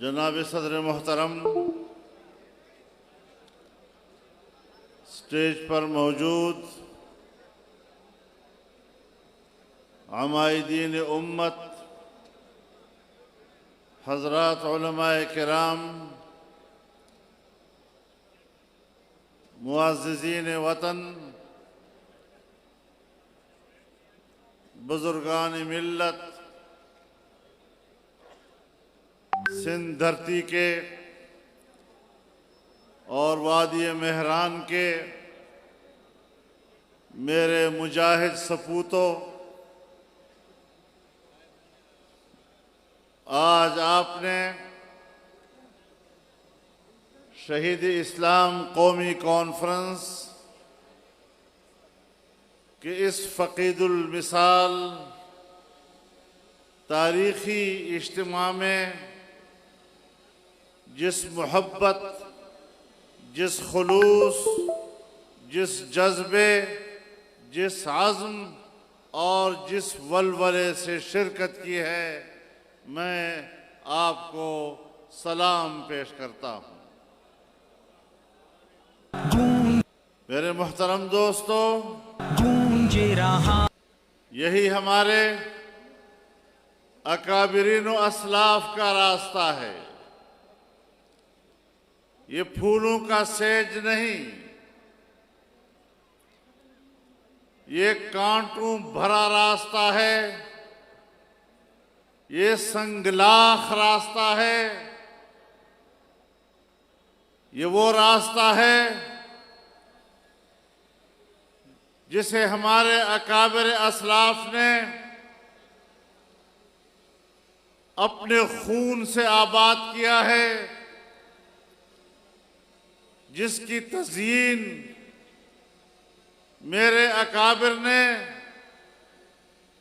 जनाब सदर मोहतरम, स्टेज पर मौजूद अमायदीन उम्मत, हज़रात उलमाए किराम, मुअज़्ज़िज़ीन वतन, बुज़ुर्गान मिल्लत, सिंध धरती के और वादी मेहरान के मेरे मुजाहिद सपूतों, आज आपने शहीद इस्लाम कौमी कॉन्फ्रेंस के इस फ़क़ीदुल मिसाल तारीख़ी इज्तिमा में जिस मोहब्बत, जिस खुलूस, जिस जज्बे, जिस आज़्म और जिस वलवले से शिरकत की है, मैं आपको सलाम पेश करता हूँ। मेरे मोहतरम दोस्तों, यही हमारे अकाबिरीन व असलाफ का रास्ता है। ये फूलों का सेज नहीं, ये कांटों भरा रास्ता है, ये संगलाख रास्ता है। ये वो रास्ता है जिसे हमारे अकाबिर असलाफ ने अपने खून से आबाद किया है, जिसकी तज़यीन मेरे अकाबिर ने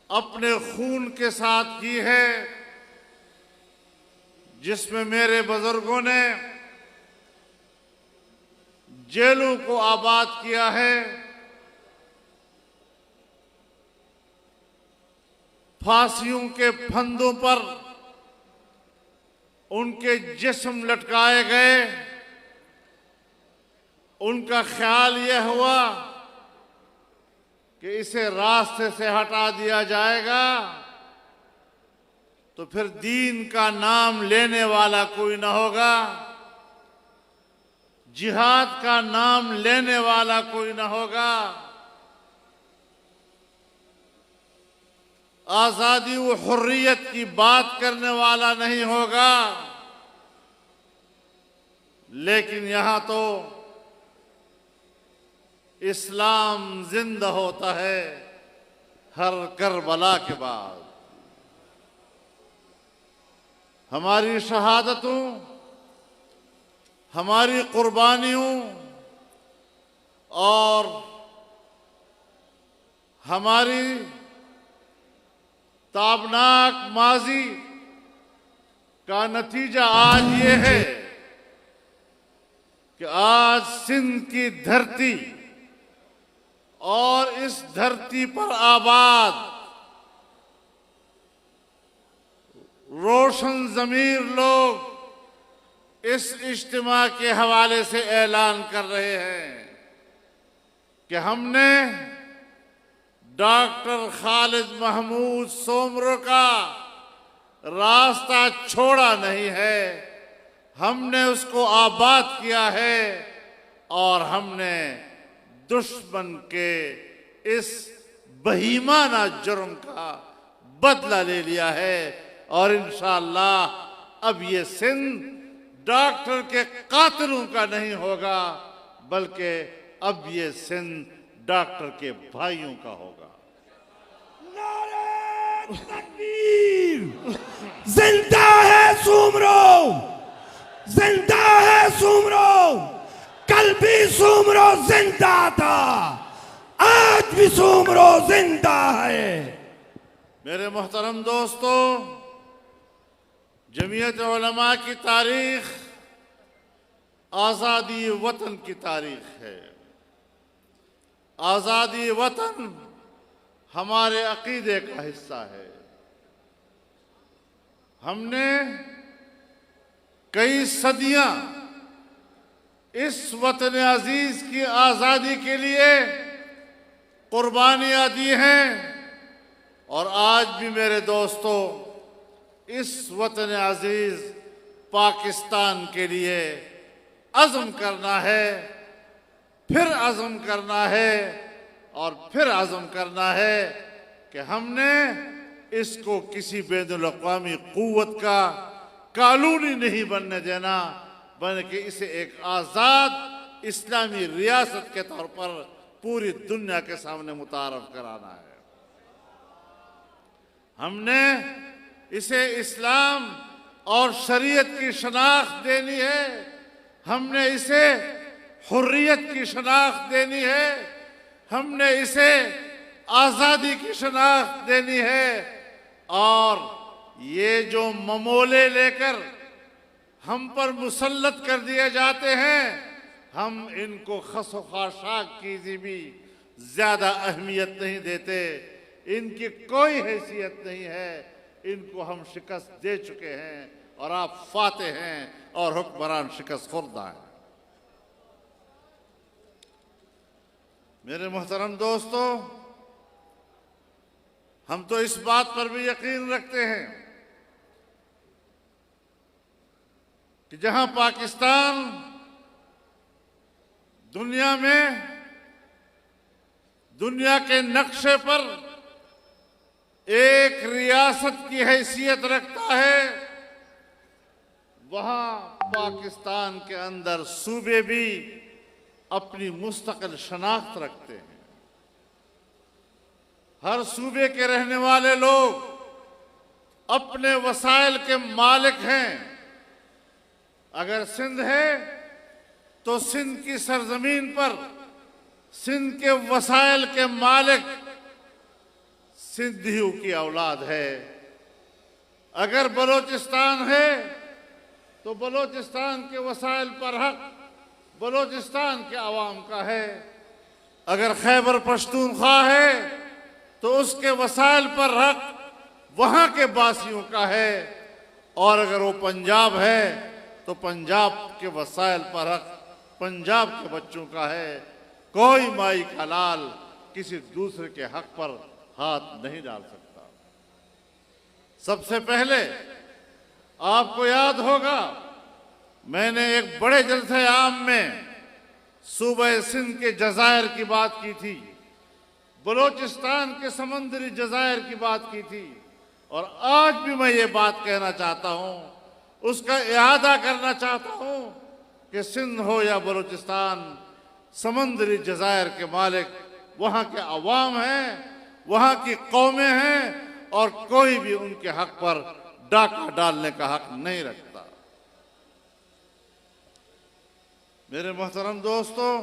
अपने खून के साथ की है, जिसमें मेरे बुजुर्गों ने जेलों को आबाद किया है, फांसियों के फंदों पर उनके जिस्म लटकाए गए। उनका ख्याल यह हुआ कि इसे रास्ते से हटा दिया जाएगा तो फिर दीन का नाम लेने वाला कोई न होगा, जिहाद का नाम लेने वाला कोई न होगा, आज़ादी व हुर्रियत की बात करने वाला नहीं होगा। लेकिन यहाँ तो इस्लाम जिंदा होता है हर करबला के बाद। हमारी शहादतों, हमारी कुर्बानियों और हमारी ताबनाक माजी का नतीजा आज ये है कि आज सिंध की धरती और इस धरती पर आबाद रोशन ज़मीर लोग इस इज्तिमा के हवाले से ऐलान कर रहे हैं कि हमने डॉक्टर खालिद महमूद सोमरो का रास्ता छोड़ा नहीं है। हमने उसको आबाद किया है और हमने दुश्मन के इस बहीमाना जुर्म का बदला ले लिया है। और इंशाअल्लाह अब ये सिंध डॉक्टर के कातिलों का नहीं होगा, बल्कि अब ये सिंध डॉक्टर के भाइयों का होगा। नारे तकबीर! जिंदा है सोमरो, जिंदा है सोमरो। कल भी सोमरो जिंदा था, आज भी सोमरो जिंदा है। मेरे मोहतरम दोस्तों, जमीयत उलमा की तारीख आज़ादी वतन की तारीख है। आज़ादी वतन हमारे अकीदे का हिस्सा है। हमने कई सदियां इस वतन अजीज की आज़ादी के लिए कुर्बानियां दी हैं और आज भी मेरे दोस्तों इस वतन अजीज पाकिस्तान के लिए अज़्म करना है, फिर अज़्म करना है और फिर अज़्म करना है कि हमने इसको किसी बैनुल-अक़वामी क़ुव्वत का कानूनी नहीं बनने देना, बल्कि इसे एक आज़ाद इस्लामी रियासत के तौर पर पूरी दुनिया के सामने मुतारफ़ कराना है। हमने इसे इस्लाम और शरीयत की शनाख्त देनी है। हमने इसे हुर्रियत की शनाख्त देनी है। हमने इसे आज़ादी की शनाख्त देनी है। और ये जो ममोले लेकर हम पर मुसल्लत कर दिए जाते हैं, हम इनको खस खाशाक की भी ज्यादा अहमियत नहीं देते। इनकी कोई हैसियत नहीं है। इनको हम शिकस्त दे चुके हैं और आप फाते हैं और हुक्मरान शिकस्त खुर्दा हैं। मेरे मोहतरम दोस्तों, हम तो इस बात पर भी यकीन रखते हैं कि जहां पाकिस्तान दुनिया में दुनिया के नक्शे पर एक रियासत की हैसियत रखता है, वहां पाकिस्तान के अंदर सूबे भी अपनी मुस्तकिल शनाख्त रखते हैं। हर सूबे के रहने वाले लोग अपने वसाइल के मालिक हैं। अगर सिंध है तो सिंध की सरजमीन पर सिंध के वसाइल के मालिक सिंधियों की औलाद है। अगर बलोचिस्तान है तो बलोचिस्तान के वसाइल पर हक बलोचिस्तान के अवाम का है। अगर खैबर पख्तूनख्वा है तो उसके वसाइल पर हक वहां के बासियों का है। और अगर वो पंजाब है तो पंजाब के वसाइल पर हक पंजाब के बच्चों का है। कोई माई का लाल किसी दूसरे के हक पर हाथ नहीं डाल सकता। सबसे पहले आपको याद होगा, मैंने एक बड़े जलसे आम में सूबे सिंध के जज़ायर की बात की थी, बलोचिस्तान के समंदरी जज़ायर की बात की थी। और आज भी मैं ये बात कहना चाहता हूँ, उसका इआदा करना चाहता हूँ कि सिंध हो या बलोचिस्तान, समंदरी जज़ायर के मालिक वहाँ के अवाम हैं, वहाँ की कौमें हैं और कोई भी उनके हक पर डाका डालने का हक नहीं रखता। मेरे मोहतरम दोस्तों,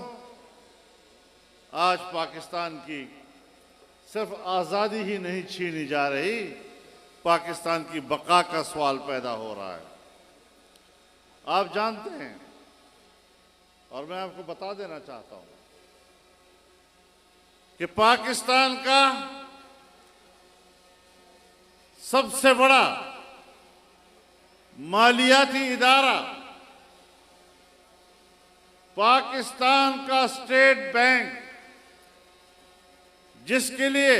आज पाकिस्तान की सिर्फ आज़ादी ही नहीं छीनी जा रही, पाकिस्तान की बका का सवाल पैदा हो रहा है। आप जानते हैं और मैं आपको बता देना चाहता हूं कि पाकिस्तान का सबसे बड़ा मालियाती इदारा पाकिस्तान का स्टेट बैंक, जिसके लिए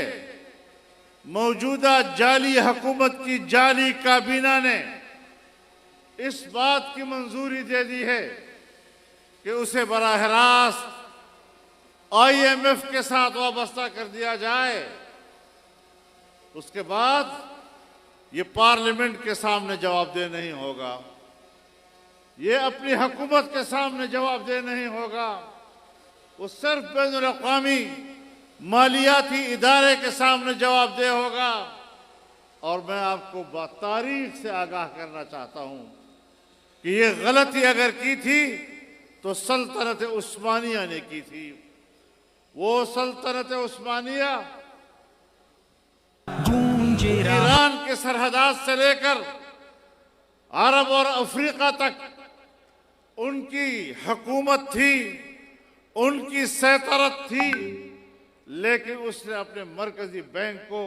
मौजूदा जाली हुकूमत की जाली काबीना ने इस बात की मंजूरी दे दी है कि उसे बराह रास्त IMF के साथ वाबस्ता कर दिया जाए, उसके बाद ये पार्लियामेंट के सामने जवाबदेह नहीं होगा, ये अपनी हुकूमत के सामने जवाबदेह नहीं होगा, वो सिर्फ बैनुल-अक़वामी मालियाती इदारे के सामने जवाबदेह होगा। और मैं आपको तारीख से आगाह करना चाहता हूं कि ये गलती अगर की थी तो सल्तनत उस्मानिया ने की थी। वो सल्तनत उस्मानिया ईरान के सरहदात से लेकर अरब और अफ्रीका तक उनकी हुकूमत थी, उनकी सैतरत थी, लेकिन उसने अपने मरकजी बैंक को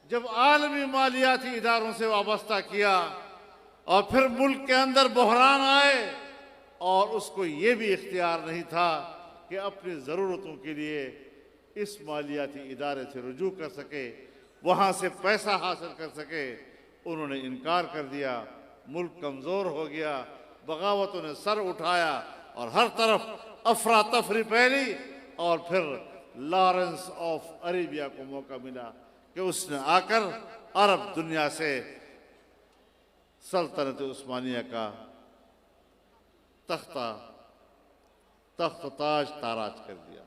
जब आलमी मालियाती इदारों से वाबस्ता किया और फिर मुल्क के अंदर बहरान आए और उसको ये भी इख्तियार नहीं था कि अपनी ज़रूरतों के लिए इस मालियाती इदारे से रुजू कर सके, वहाँ से पैसा हासिल कर सके, उन्होंने इनकार कर दिया। मुल्क कमज़ोर हो गया, बगावतों ने सर उठाया और हर तरफ अफरा तफरी फैली। और फिर लॉरेंस ऑफ अरेबिया को मौका मिला कि उसने आकर अरब दुनिया से सल्तनत उस्मानिया का तख्त ताज ताराज कर दिया।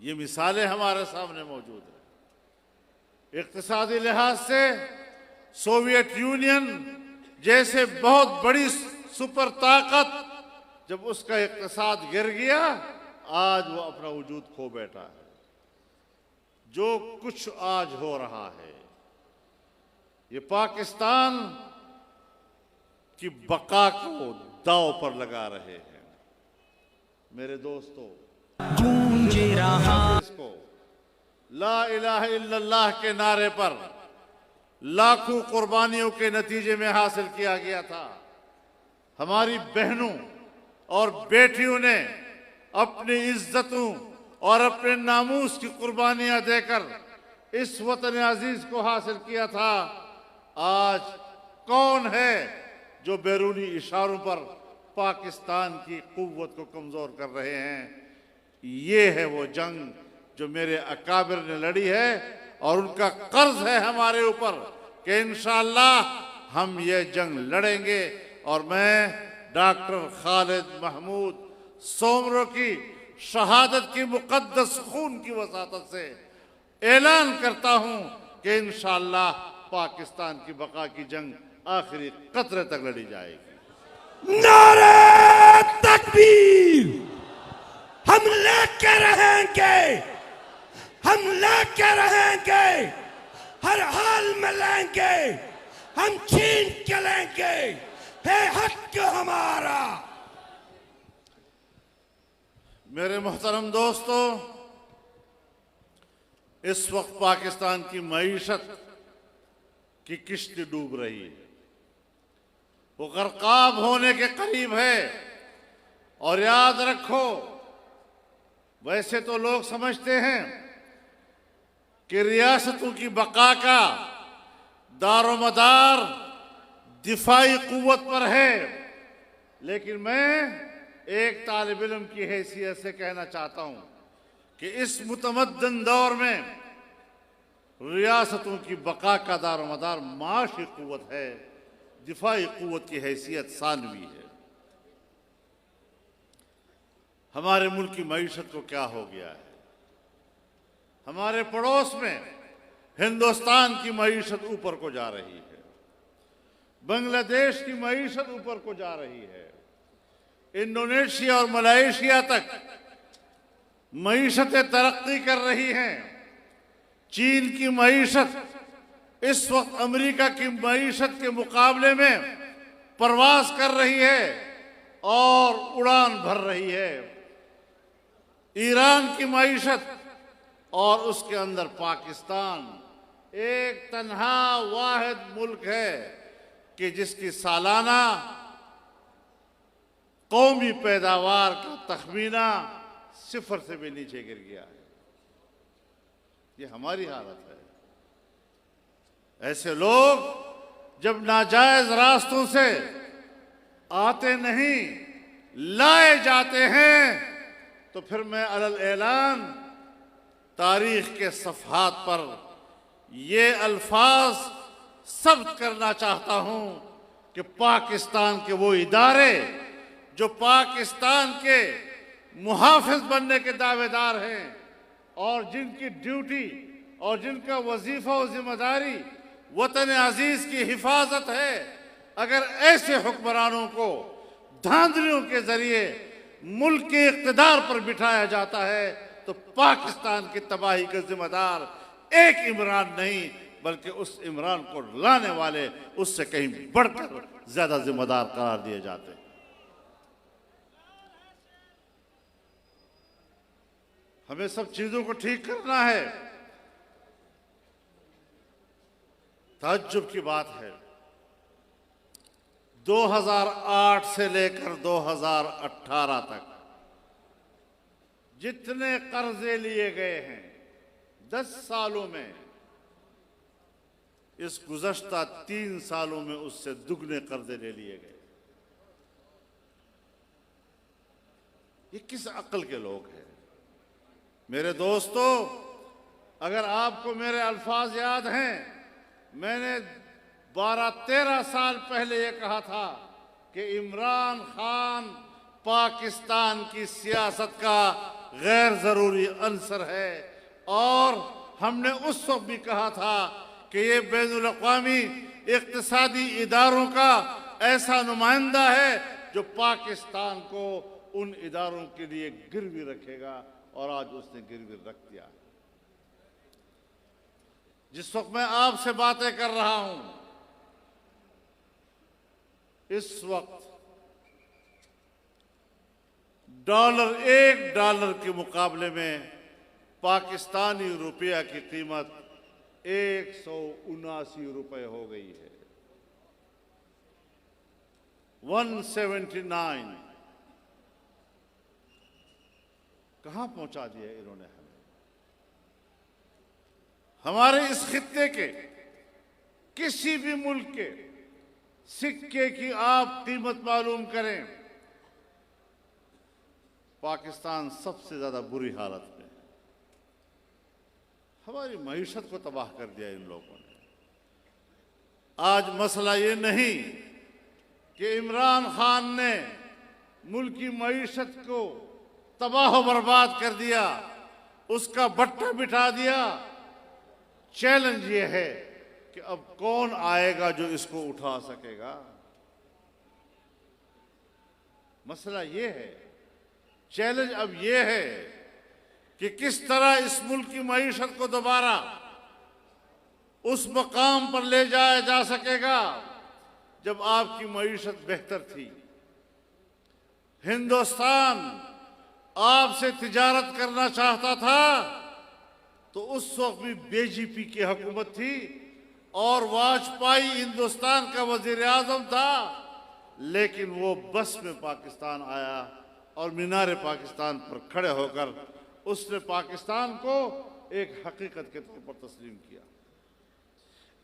ये मिसालें हमारे सामने मौजूद है। इक्तिसादी लिहाज से सोवियत यूनियन जैसे बहुत बड़ी सुपर ताकत, जब उसका इक्तिसाद गिर गया, आज वो अपना वजूद खो बैठा है। जो कुछ आज हो रहा है, ये पाकिस्तान की बका को दांव पर लगा रहे हैं। मेरे दोस्तों, इसको ला इलाहा इल्लल्लाह के नारे पर लाखों कुर्बानियों के नतीजे में हासिल किया गया था। हमारी बहनों और बेटियों ने अपनी इज्जतों और अपने नामूस की कुर्बानियां देकर इस वतन अजीज को हासिल किया था। आज कौन है जो बैरूनी इशारों पर पाकिस्तान की कुव्वत को कमजोर कर रहे हैं? ये है वो जंग जो मेरे अकाबिर ने लड़ी है और उनका कर्ज है हमारे ऊपर कि इंशाअल्लाह हम ये जंग लड़ेंगे। और मैं डॉक्टर खालिद महमूद सोमरो की शहादत की मुकद्दस खून की वसातत से ऐलान करता हूं कि इंशाअल्लाह पाकिस्तान की बका की जंग आखिरी कतरे तक लड़ी जाएगी। नारे तकबीर! हम लेके रहेंगे, हम लेके रहेंगे, हर हाल में लेंगे, हम छीन के लेंगे, है हक हमारा। मेरे मोहतरम दोस्तों, इस वक्त पाकिस्तान की मईशत की किश्ती डूब रही है, वो गर्काब होने के करीब है। और याद रखो, वैसे तो लोग समझते हैं कि रियासतों की बका का दारोमदार दिफाई कुव्वत पर है, लेकिन मैं एक तालिब इल्म की हैसियत से कहना चाहता हूं कि इस मुतमद्दन दौर में रियासतों की बका का दारोमदार माशी कुव्वत है, दिफाई कुव्वत की हैसियत सानवी है। हमारे मुल्क की मईशत को क्या हो गया है? हमारे पड़ोस में हिंदुस्तान की मईशत ऊपर को जा रही है, बांग्लादेश की मईशत ऊपर को जा रही है, इंडोनेशिया और मलेशिया तक मईशतें तरक्की कर रही हैं। चीन की मईशत इस वक्त अमेरिका की मईशत के मुकाबले में परवास कर रही है और उड़ान भर रही है। ईरान की मईशत और उसके अंदर पाकिस्तान एक तन्हा वाहिद मुल्क है कि जिसकी सालाना कौमी पैदावार का तखमीना 0 से भी नीचे गिर गया है। ये हमारी हालत है। ऐसे लोग जब नाजायज रास्तों से आते नहीं, लाए जाते हैं, तो फिर मैं अलल ऐलान तारीख के सफ़हात पर ये अल्फाज सब्त करना चाहता हूं कि पाकिस्तान के वो इदारे जो पाकिस्तान के मुहाफिज बनने के दावेदार हैं और जिनकी ड्यूटी और जिनका वजीफा और जिम्मेदारी वतन अजीज की हिफाजत है, अगर ऐसे हुक्मरानों को धांधलियों के जरिए मुल्क के इक़्तिदार पर बिठाया जाता है तो पाकिस्तान की तबाही का जिम्मेदार एक इमरान नहीं बल्कि उस इमरान को लाने वाले उससे कहीं बढ़कर ज्यादा जिम्मेदार करार दिए जाते हैं। हमें सब चीजों को ठीक करना है। ताज्जुब की बात है, 2008 से लेकर 2018 तक जितने कर्जे लिए गए हैं 10 सालों में, इस गुज़श्ता 3 सालों में उससे दुगने कर्जे ले लिए गए। ये किस अक्ल के लोग हैं? मेरे दोस्तों, अगर आपको मेरे अल्फाज याद हैं, मैंने 12-13 साल पहले ये कहा था कि इमरान खान पाकिस्तान की सियासत का गैर जरूरी अंसर है, और हमने उस वक्त भी कहा था कि ये बैनुल अक़वामी इक़्तिसादी इदारों का ऐसा नुमाइंदा है जो पाकिस्तान को उन इदारों के लिए गिरवी रखेगा, और आज उसने गिरवी रख दिया। जिस वक्त मैं आपसे बातें कर रहा हूं, इस वक्त $1 के मुकाबले में पाकिस्तानी रुपया की कीमत 179 रुपए हो गई है। 179 कहां पहुंचा दिया इन्होंने हमें? हमारे इस खित्ते के किसी भी मुल्क के सिक्के की आप कीमत मालूम करें, पाकिस्तान सबसे ज्यादा बुरी हालत में है। हमारी मईशत को तबाह कर दिया इन लोगों ने। आज मसला ये नहीं कि इमरान खान ने मुल्क की मईशत को तबाह बर्बाद कर दिया, उसका भट्टा बिठा दिया। चैलेंज ये है कि अब कौन आएगा जो इसको उठा सकेगा। मसला ये है, चैलेंज अब ये है कि किस तरह इस मुल्क की मईशत को दोबारा उस मकाम पर ले जाया जा सकेगा जब आपकी मईशत बेहतर थी। हिंदुस्तान आपसे तिजारत करना चाहता था तो उस वक्त भी बीजेपी की हुकूमत थी और वाजपेयी हिंदुस्तान का वजीर आजम था, लेकिन वो बस में पाकिस्तान आया और मीनार पाकिस्तान पर खड़े होकर उसने पाकिस्तान को एक हकीकत के तौर पर तस्लीम किया,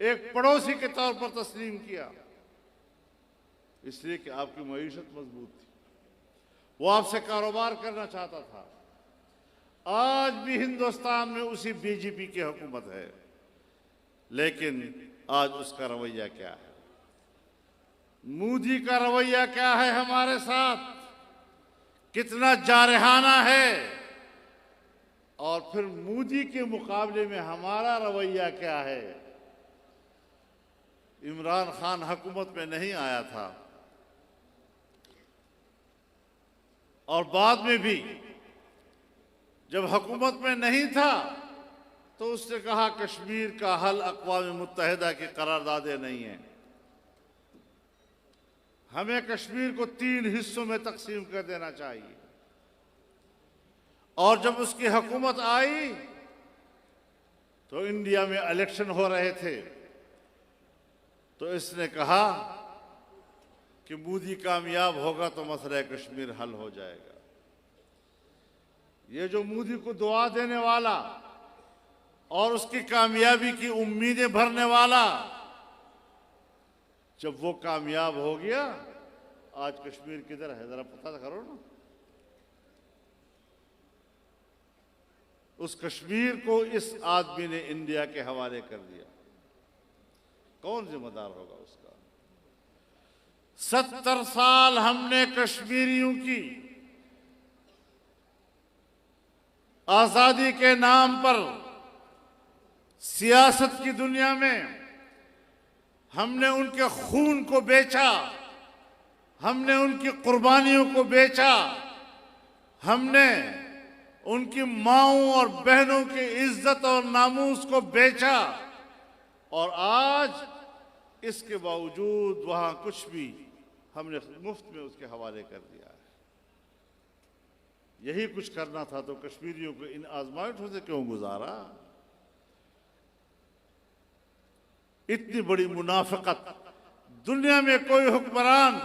एक पड़ोसी के तौर पर तस्लीम किया, इसलिए कि आपकी मईशत मजबूत थी। वो आपसे कारोबार करना चाहता था। आज भी हिंदुस्तान में उसी बीजेपी की हुकूमत है, लेकिन आज उसका रवैया क्या है? मोदी का रवैया क्या है हमारे साथ? कितना जारहाना है? और फिर मोदी के मुकाबले में हमारा रवैया क्या है? इमरान खान हुकूमत में नहीं आया था और बाद में भी जब हुकूमत में नहीं था तो उसने कहा कश्मीर का हल अक़वाम मुत्तहिदा की करारदादें नहीं है, हमें कश्मीर को 3 हिस्सों में तकसीम कर देना चाहिए। और जब उसकी हुकूमत आई तो इंडिया में इलेक्शन हो रहे थे, तो इसने कहा कि मोदी कामयाब होगा तो मसला कश्मीर हल हो जाएगा। ये जो मोदी को दुआ देने वाला और उसकी कामयाबी की उम्मीदें भरने वाला, जब वो कामयाब हो गया, आज कश्मीर किधर है जरा पता करो ना। उस कश्मीर को इस आदमी ने इंडिया के हवाले कर दिया, कौन जिम्मेदार होगा उसका? 70 साल हमने कश्मीरियों की आजादी के नाम पर सियासत की दुनिया में हमने उनके खून को बेचा, हमने उनकी कुर्बानियों को बेचा, हमने उनकी माओं और बहनों की इज्जत और नामूस को बेचा, और आज इसके बावजूद वहां कुछ भी हमने मुफ्त में उसके हवाले कर दिया है। यही कुछ करना था तो कश्मीरियों को इन आजमाइशों से क्यों गुजारा? इतनी बड़ी मुनाफिकत दुनिया में कोई हुक्मरान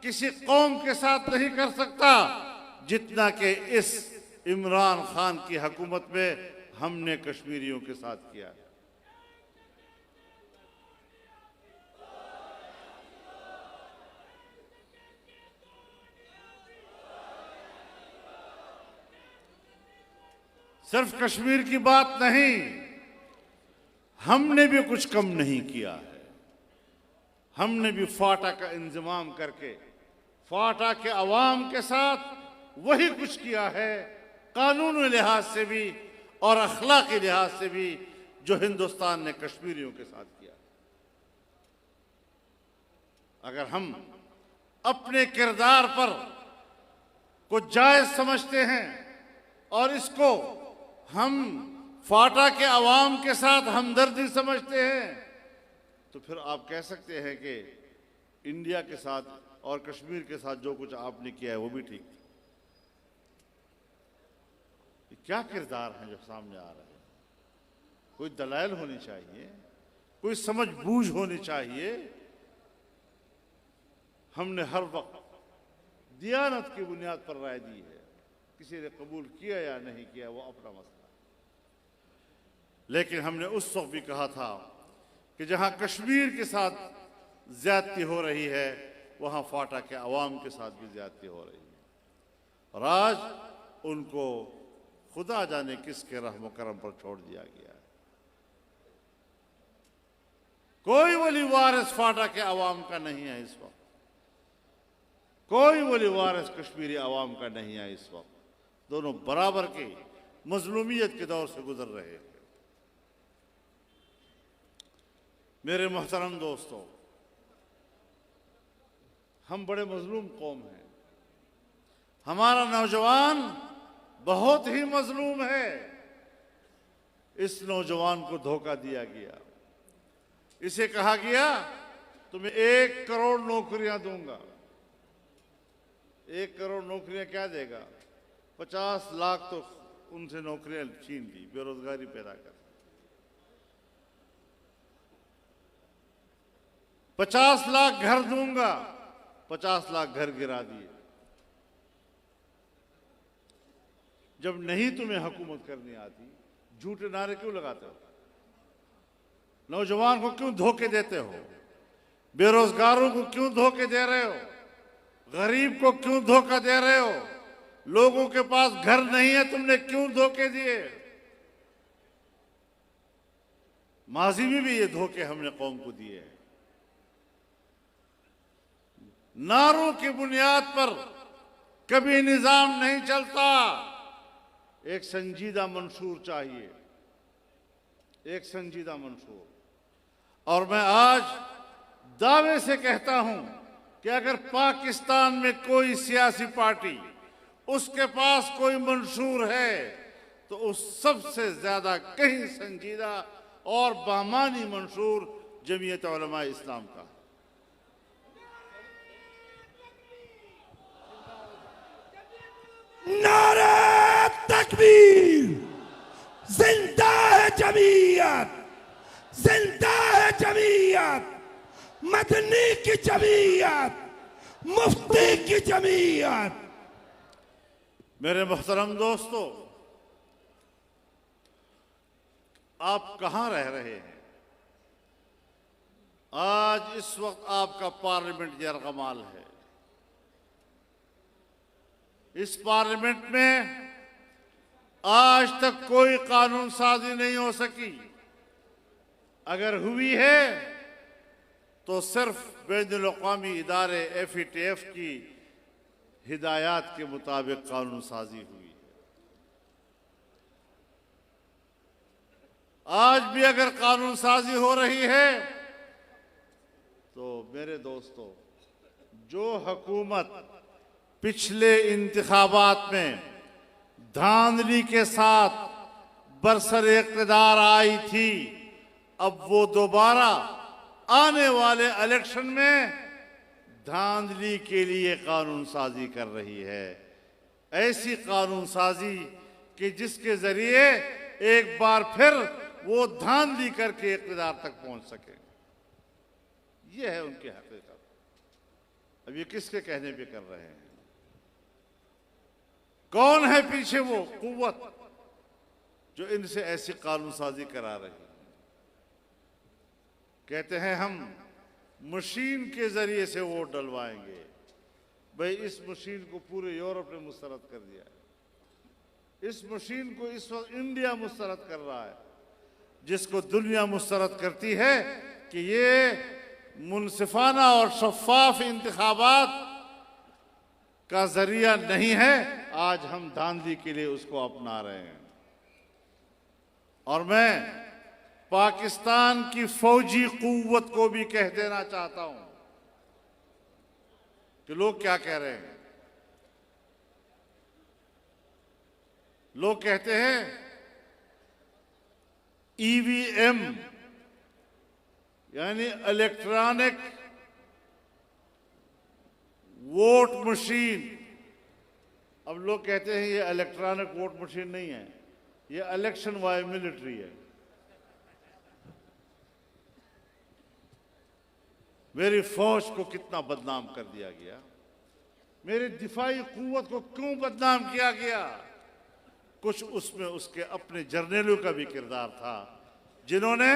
किसी कौम के साथ नहीं कर सकता जितना कि इस इमरान खान की हुकूमत में हमने कश्मीरियों के साथ किया। सिर्फ कश्मीर की बात नहीं, हमने भी कुछ कम नहीं किया है। हमने भी फाटा का इंतजाम करके फाटा के अवाम के साथ वही कुछ किया है, कानूनी लिहाज से भी और अखलाकी लिहाज से भी, जो हिंदुस्तान ने कश्मीरियों के साथ किया। अगर हम अपने किरदार पर कुछ जायज समझते हैं और इसको हम फाटा के अवाम के साथ हमदर्दी समझते हैं, तो फिर आप कह सकते हैं कि इंडिया के साथ और कश्मीर के साथ जो कुछ आपने किया है वो भी ठीक था। क्या किरदार है जो सामने आ रहे हैं? कोई दलाइल होनी चाहिए, कोई समझ बूझ होनी चाहिए। हमने हर वक्त दियानत की बुनियाद पर राय दी है, किसी ने कबूल किया या नहीं किया वो अपना मसला, लेकिन हमने उस वक्त भी कहा था कि जहां कश्मीर के साथ ज्यादती हो रही है वहां फाटा के अवाम के साथ भी ज्यादती हो रही है, और आज उनको खुदा जाने किसके रहम करम पर छोड़ दिया गया है। कोई वली वारिस फाटा के अवाम का नहीं है इस वक्त, कोई वली वारिस कश्मीरी अवाम का नहीं है इस वक्त। दोनों बराबर के मजलूमियत के दौर से गुजर रहे हैं। मेरे मोहतरम दोस्तों, हम बड़े मजलूम कौम हैं। हमारा नौजवान बहुत ही मजलूम है। इस नौजवान को धोखा दिया गया। इसे कहा गया तुम्हें 1 करोड़ नौकरियां दूंगा। 1 करोड़ नौकरियां क्या देगा? 50 लाख तो उनसे नौकरियां छीन ली, बेरोजगारी पैदा कर। 50 लाख घर दूंगा, 50 लाख घर गिरा दिए। जब नहीं तुम्हें हुकूमत करनी आती, झूठे नारे क्यों लगाते हो? नौजवान को क्यों धोखे देते हो? बेरोजगारों को क्यों धोखे दे रहे हो? गरीब को क्यों धोखा दे रहे हो? लोगों के पास घर नहीं है, तुमने क्यों धोखे दिए? माजी में भी ये धोखे हमने कौम को दिए हैं। नारों की बुनियाद पर कभी निजाम नहीं चलता। एक संजीदा मंशूर चाहिए, एक संजीदा मंशूर। और मैं आज दावे से कहता हूं कि अगर पाकिस्तान में कोई सियासी पार्टी उसके पास कोई मंशूर है तो उस सबसे ज्यादा कहीं संजीदा और बामानी मंशूर जमीयत उलमा इस्लाम का। नारे तकबीर! जिंदा है जमीयत, जिंदा है जमीयत, मदनी की जमीयत, मुफ्ती की जमीयत। मेरे मोहतरम दोस्तों, आप कहां रह रहे हैं? आज इस वक्त आपका पार्लियामेंट यरगमाल है। इस पार्लियामेंट में आज तक कोई कानून साजी नहीं हो सकी। अगर हुई है तो सिर्फ बैनुल अक़वामी इदारे FATF की हिदायत के मुताबिक कानून साजी हुई है। आज भी अगर कानून साजी हो रही है तो मेरे दोस्तों, जो हुकूमत पिछले इंतखाबात में धांधली के साथ बरसरे इक़्तिदार आई थी, अब वो दोबारा आने वाले इलेक्शन में धांधली के लिए कानून साजी कर रही है। ऐसी कानून साजी कि जिसके जरिए एक बार फिर वो धांधली करके इक़्तिदार तक पहुंच सके। ये है उनकी हकीकत। अब ये किसके कहने पे कर रहे हैं? कौन है पीछे वो कुव्वत जो इनसे ऐसी कानून साजी करा रही है? कहते हैं हम मशीन के जरिए से वोट डलवाएंगे। भाई, इस मशीन को पूरे यूरोप ने मुस्तरद कर दिया है। इस मशीन को इस वक्त इंडिया मुस्तरद कर रहा है, जिसको दुनिया मुस्तरद करती है कि ये मुनसिफाना और शफाफ इंतखाबात का जरिया नहीं है। आज हम धांधली के लिए उसको अपना रहे हैं। और मैं पाकिस्तान की फौजी कुव्वत को भी कह देना चाहता हूं कि लोग क्या कह रहे हैं। लोग कहते हैं EVM यानी इलेक्ट्रॉनिक वोट मशीन। अब लोग कहते हैं ये इलेक्ट्रॉनिक वोट मशीन नहीं है, ये इलेक्शन वाई मिलिट्री है। मेरी फौज को कितना बदनाम कर दिया गया, मेरी दिफाई कुव्वत को क्यों बदनाम किया गया। कुछ उसमें उसके अपने जर्नलों का भी किरदार था, जिन्होंने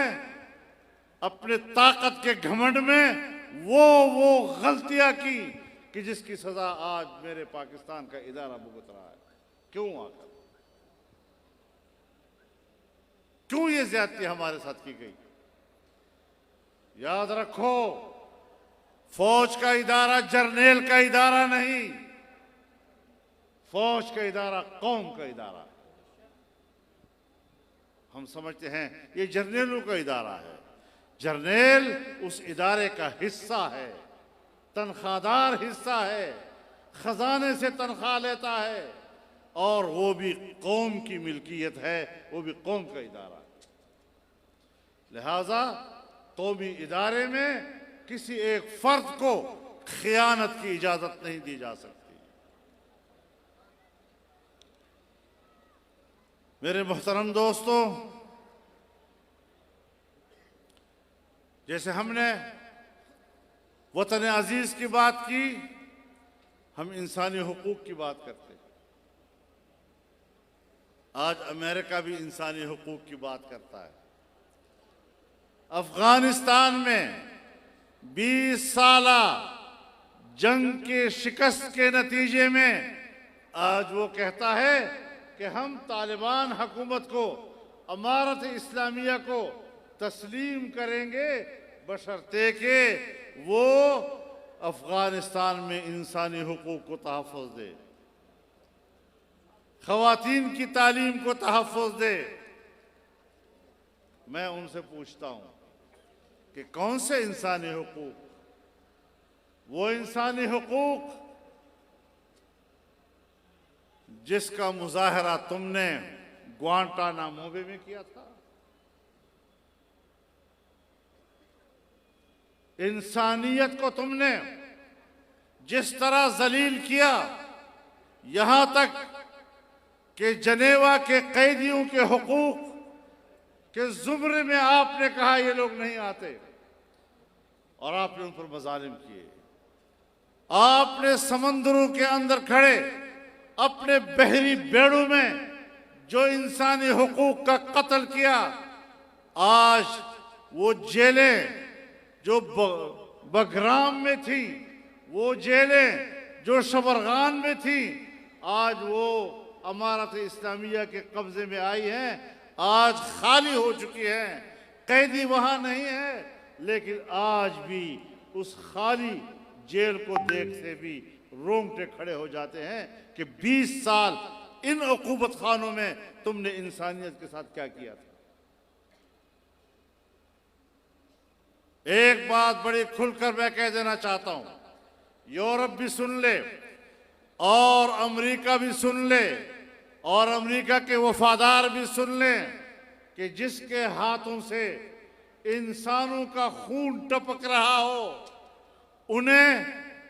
अपने ताकत के घमंड में वो गलतियां की कि जिसकी सजा आज मेरे पाकिस्तान का इदारा भुगत रहा है। क्यों आकर, क्यों ये ज्यादती हमारे साथ की गई? याद रखो, फौज का इदारा जर्नेल का इदारा नहीं, फौज का इदारा कौम का इदारा है। हम समझते हैं ये जर्नेलों का इदारा है। जर्नेल उस इदारे का हिस्सा है, तनख्वाहदार हिस्सा है, खजाने से तनख्वाह लेता है, और वो भी कौम की मिल्कियत है, वो भी कौम का इदारा है। लिहाजा कौमी इदारे में किसी एक फर्द को खियानत की इजाजत नहीं दी जा सकती। मेरे मोहतरम दोस्तों, जैसे हमने वतन अजीज की बात की, हम इंसानी हुकूक की बात करते हैं। आज अमेरिका भी इंसानी हुकूक की बात करता है। अफगानिस्तान में 20 साला जंग के शिकस्त के नतीजे में आज वो कहता है कि हम तालिबान हुकूमत को, अमारत इस्लामिया को तस्लीम करेंगे, बशर्ते के वो अफगानिस्तान में इंसानी हुकूक को तहफ़्फ़ुज़ दे, ख़वातीन की तालीम को तहफ़्फ़ुज़ दे। मैं उनसे पूछता हूं कि कौन से इंसानी हुकूक? वो इंसानी हुकूक जिसका मुजाहरा तुमने ग्वांटानामो बे में किया था। इंसानियत को तुमने जिस तरह जलील किया, यहां तक कि जनेवा के कैदियों के हुकूक के जुमरे में आपने कहा ये लोग नहीं आते, और आपने उन पर मजालिम किए। आपने समंदरों के अंदर खड़े अपने बहरी बेड़ों में जो इंसानी हुकूक का कत्ल किया, आज वो जेलें जो बगराम में थी, वो जेलें जो शबरगान में थी, आज वो अमारत इस्लामिया के कब्जे में आई हैं, आज खाली हो चुकी हैं। कैदी वहां नहीं है, लेकिन आज भी उस खाली जेल को देखते भी रोंगटे खड़े हो जाते हैं कि 20 साल इन उकूबत खानों में तुमने इंसानियत के साथ क्या किया था। एक बात बड़ी खुलकर मैं कह देना चाहता हूं, यूरोप भी सुन ले और अमेरिका भी सुन ले और अमेरिका के वफादार भी सुन ले कि जिसके हाथों से इंसानों का खून टपक रहा हो, उन्हें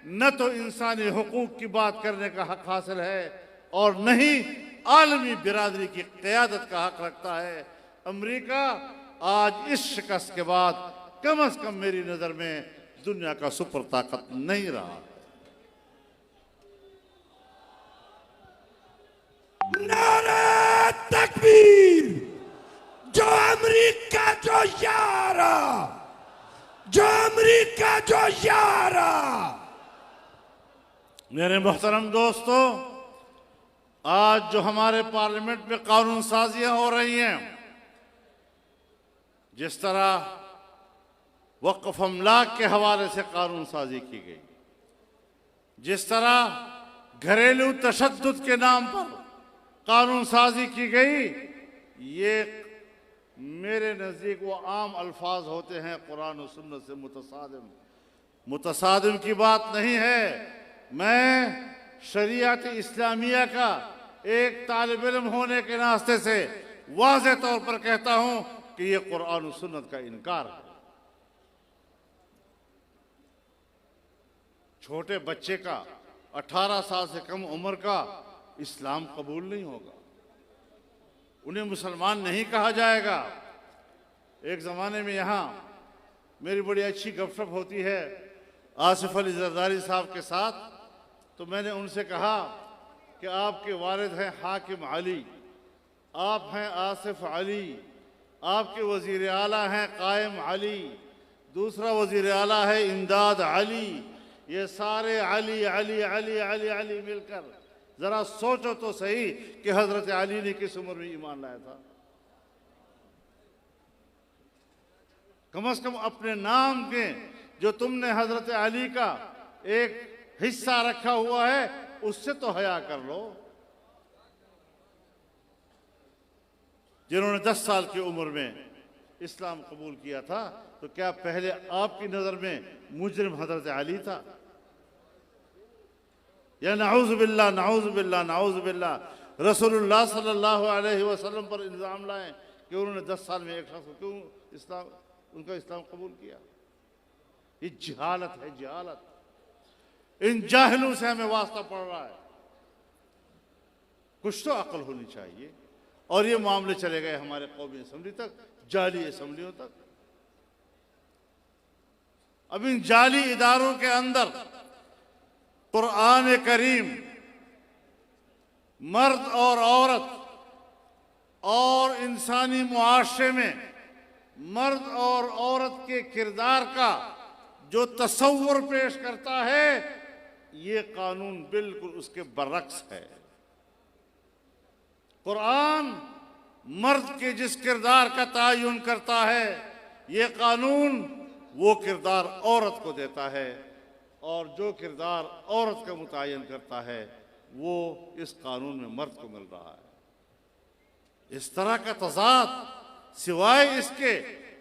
न तो इंसानी हुकूक की बात करने का हक हासिल है और न ही आलमी बिरादरी की क़यादत का हक रखता है। अमेरिका आज इस शिकस्त के बाद कम से कम मेरी नजर में दुनिया का सुपर ताकत नहीं रहा। नारे तकबीर! जो अमेरिका जो यारा, जो अमेरिका जो यारा। मेरे मोहतरम दोस्तों, आज जो हमारे पार्लियामेंट में कानून साजियां हो रही हैं, जिस तरह वक्फ अमलाक के हवाले से कानून साजी की गई, जिस तरह घरेलू तशद्दुद के नाम पर कानून साजी की गई, ये मेरे नज़दीक वो आम अल्फाज होते हैं कुरान और सुन्नत से मुतसादिम की बात नहीं है। मैं शरीयत इस्लामिया का एक तालिब इल्म होने के नाते से वाज़ेह तौर पर कहता हूं कि ये कुरान और सुन्नत का इनकार है। छोटे बच्चे का 18 साल से कम उम्र का इस्लाम कबूल नहीं होगा, उन्हें मुसलमान नहीं कहा जाएगा। एक ज़माने में यहाँ मेरी बड़ी अच्छी गपशप होती है आसिफ अली जरदारी साहब के साथ, तो मैंने उनसे कहा कि आपके वालिद हैं हाकिम अली, आप हैं आसिफ अली, आपके वज़ीर आला हैं कायम अली, दूसरा वज़ीर आला है इमदाद अली, ये सारे अली अली अली अली अली मिलकर जरा सोचो तो सही कि हजरत अली ने किस उम्र में ईमान लाया था। कम से कम अपने नाम के जो तुमने हजरत अली का एक हिस्सा रखा हुआ है, उससे तो हया कर लो। जिन्होंने 10 साल की उम्र में इस्लाम कबूल किया था, तो क्या पहले आपकी नजर में मुजरिम हजरत अली था? या नाउज़ बिल्लाह नाउज़ बिल्लाह नाउज़ बिल्लाह रसूलुल्लाह सल्लल्लाहु अलैहि वसल्लम पर इल्ज़ाम लाएं कि उन्होंने 10 साल में एक शख्स को क्यों उनका इस्लाम कबूल किया। ये जहालत है, जहालत। इन जाहिलों से हमें वास्ता पड़ रहा है। कुछ तो अक्ल होनी चाहिए। और ये मामले चले गए हमारे कौमी असम्बली तक, जाली असम्बलियों तक। अब इन जाली इदारों के अंदर कुरान करीम मर्द और औरत और इंसानी मुआशरे में मर्द और औरत के किरदार का जो तस्वुर पेश करता है, ये कानून बिल्कुल उसके बरअक्स है। कुरान मर्द के जिस किरदार का तयन करता है, ये कानून वो किरदार औरत को देता है, और जो किरदार औरत का मुतयन करता है वो इस कानून में मर्द को मिल रहा है। इस तरह का तज़ाद सिवाय इसके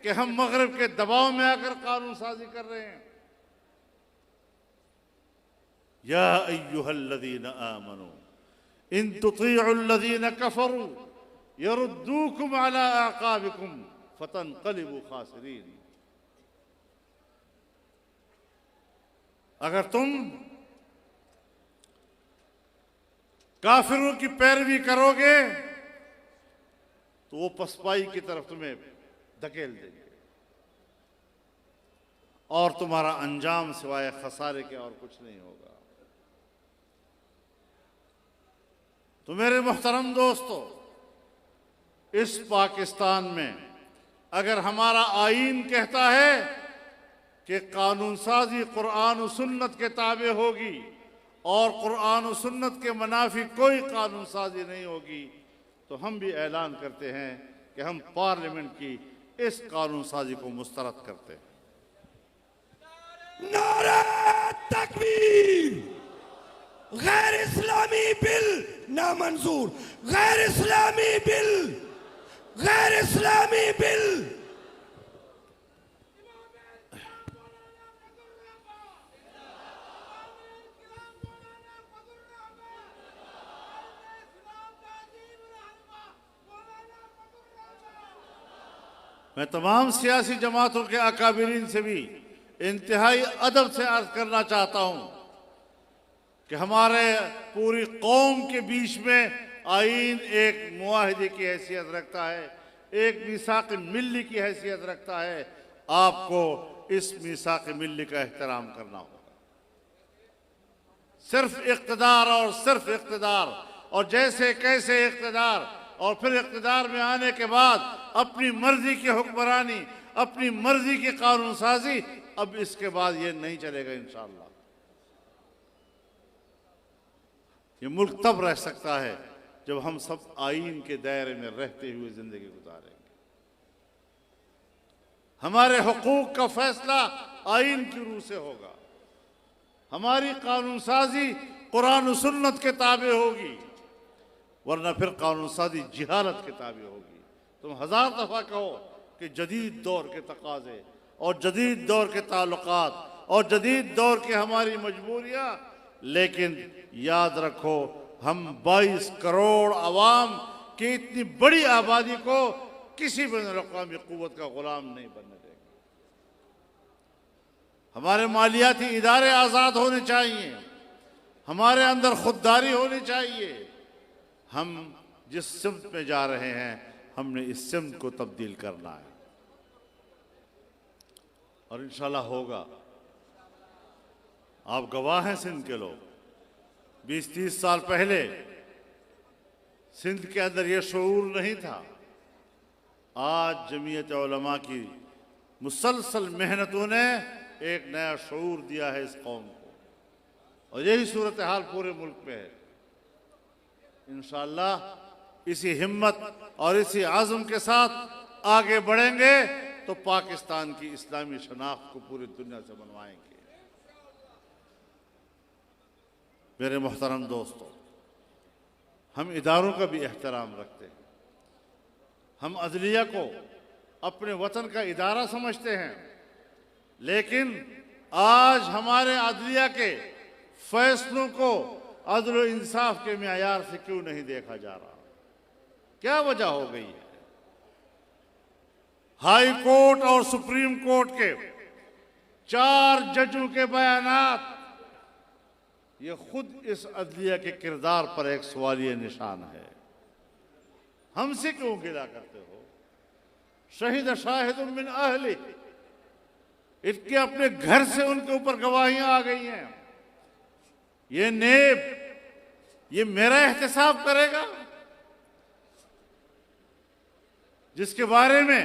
कि हम मगरिब के दबाव में आकर कानून साजी कर रहे हैं। या अय्युहल्लज़ीना आमनू इन तुतीउल्लज़ीना कफरू यरुद्दूकुम अला अक़ाबिकुम फतनक़लिबू खासिरीन। अगर तुम काफिरों की पैरवी करोगे तो वो पसपाई की तरफ तुम्हें धकेल देंगे, और तुम्हारा अंजाम सिवाय खसारे के और कुछ नहीं होगा। तो मेरे मोहतरम दोस्तों, इस पाकिस्तान में अगर हमारा आईन कहता है कि कानून साजी कुरान और सुन्नत के ताबे होगी और कुरान और सुन्नत के मुनाफी कोई कानून साजी नहीं होगी, तो हम भी ऐलान करते हैं कि हम पार्लियामेंट की इस कानून साजी को मुस्तरद करते हैं। नारा तकबीर! गैर इस्लामी बिल नामंजूर! गैर इस्लामी बिल! गैर इस्लामी बिल! मैं तमाम सियासी जमातों के अकाबिरीन से भी इंतहाई अदब से अर्ज करना चाहता हूं कि हमारे पूरी कौम के बीच में आईन एक मुआहिदे की हैसियत रखता है, एक मीसाक मिल्ली की हैसियत रखता है। आपको इस मीसाक मिल्ली का एहतराम करना होगा। सिर्फ इक़्तिदार और सिर्फ इक़्तिदार, और जैसे कैसे इक़्तिदार, और फिर इक़्तिदार में आने के बाद अपनी मर्जी की हुक्मरानी, अपनी मर्जी की कानून साजी, अब इसके बाद ये नहीं चलेगा इंशाअल्लाह। ये मुल्क तब रह सकता है जब हम सब आईन के दायरे में रहते हुए जिंदगी गुजारेंगे। हमारे हुकूक का फैसला आईन की रूह से होगा। हमारी कानून साजी कुरान और सुन्नत के ताबे होगी, वरना फिर कानून साजी जिहालत के ताबे होगी। तुम हजार दफा कहो कि जदीद दौर के तकाजे और जदीद दौर के ताल्लुकात और जदीद दौर की हमारी मजबूरियां, लेकिन याद रखो हम 22 करोड़ अवाम की इतनी बड़ी आबादी को किसी बैनुल-अक़वामी क़ुव्वत का गुलाम नहीं बनने देंगे। हमारे मालियाती इदारे आज़ाद होने चाहिए, हमारे अंदर खुददारी होनी चाहिए। हम जिस सिमत में जा रहे हैं, हमने इस सिमत को तब्दील करना है और इंशाल्लाह होगा। आप गवाह हैं सिंध के लोग। 20-30 साल पहले सिंध के अंदर यह शऊर नहीं था। आज जमीयत उलमा की मुसलसल मेहनतों ने एक नया शऊर दिया है इस कौम को, और यही सूरत हाल पूरे मुल्क में है। इंशाअल्लाह इसी हिम्मत और इसी आज़म के साथ आगे बढ़ेंगे तो पाकिस्तान की इस्लामी शनाख्त को पूरी दुनिया से बनवाएंगे। मेरे मोहतरम दोस्तों, हम इदारों का भी एहतराम रखते हैं। हम अदलिया को अपने वतन का इदारा समझते हैं, लेकिन आज हमारे अदलिया के फैसलों को अदल व इंसाफ के मेयार से क्यों नहीं देखा जा रहा? क्या वजह हो गई है? हाई कोर्ट और सुप्रीम कोर्ट के 4 जजों के बयानात ये खुद इस अदलिया के किरदार पर एक सवालिया निशान है। हमसे क्यों गिला करते हो? शहीद शाहिद मिन अहली, इनके अपने घर से उनके ऊपर गवाहियां आ गई हैं। ये नेब, ये मेरा एहतसाब करेगा जिसके बारे में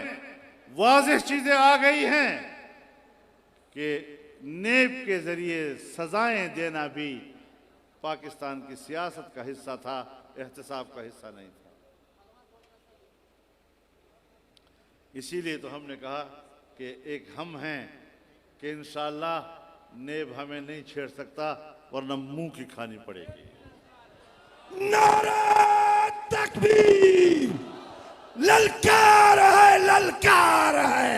वाज़ेह चीजें आ गई हैं कि नेब के जरिए सजाएं देना भी पाकिस्तान की सियासत का हिस्सा था, एहतसाब का हिस्सा नहीं था। इसीलिए तो हमने कहा कि एक हम हैं कि इंशाअल्लाह नेब हमें नहीं छेड़ सकता, वरना मुंह की खानी पड़ेगी। नारा तकबीर! ललकार है, ललकार है,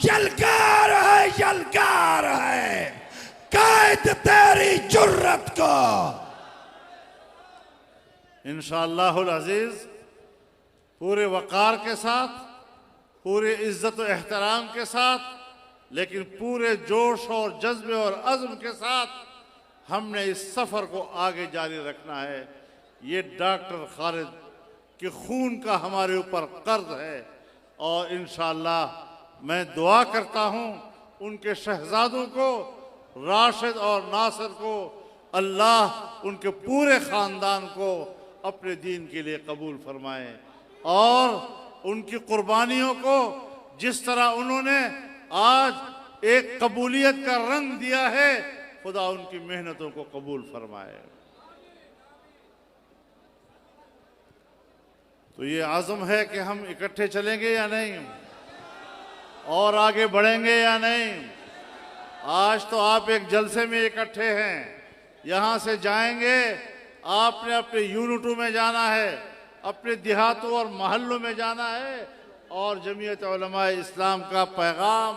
यलकार है, यलकार है, कैद तेरी जुर्रत को। इंशाअल्लाहुल अज़ीज़ पूरे वक़ार के साथ, पूरे इज्जत व एहतराम के साथ, लेकिन पूरे जोश और जज्बे और अज़्म के साथ हमने इस सफ़र को आगे जारी रखना है। ये डॉक्टर खालिद के खून का हमारे ऊपर कर्ज है, और इंशाअल्लाह मैं दुआ करता हूँ उनके शहजादों को, राशिद और नासिर को, अल्लाह उनके पूरे ख़ानदान को अपने दीन के लिए कबूल फरमाए और उनकी कुर्बानियों को जिस तरह उन्होंने आज एक कबूलियत का रंग दिया है, खुदा उनकी मेहनतों को कबूल फरमाए। तो ये आज़म है कि हम इकट्ठे चलेंगे या नहीं और आगे बढ़ेंगे या नहीं। आज तो आप एक जलसे में इकट्ठे हैं, यहाँ से जाएंगे, आपने अपने यूनिटों में जाना है, अपने देहातों और महल्लों में जाना है और जमीयत उलमा इस्लाम का पैगाम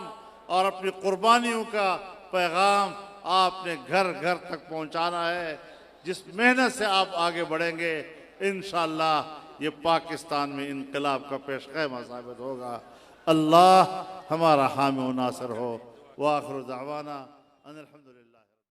और अपनी कुर्बानियों का पैगाम आपने घर घर तक पहुँचाना है। जिस मेहनत से आप आगे बढ़ेंगे, इंशाअल्लाह ये पाकिस्तान में इनकलाब का पेशख़ैमा साबित होगा। अल्लाह हमारा हामी व नासिर हो। व आखिर दावाना अनिल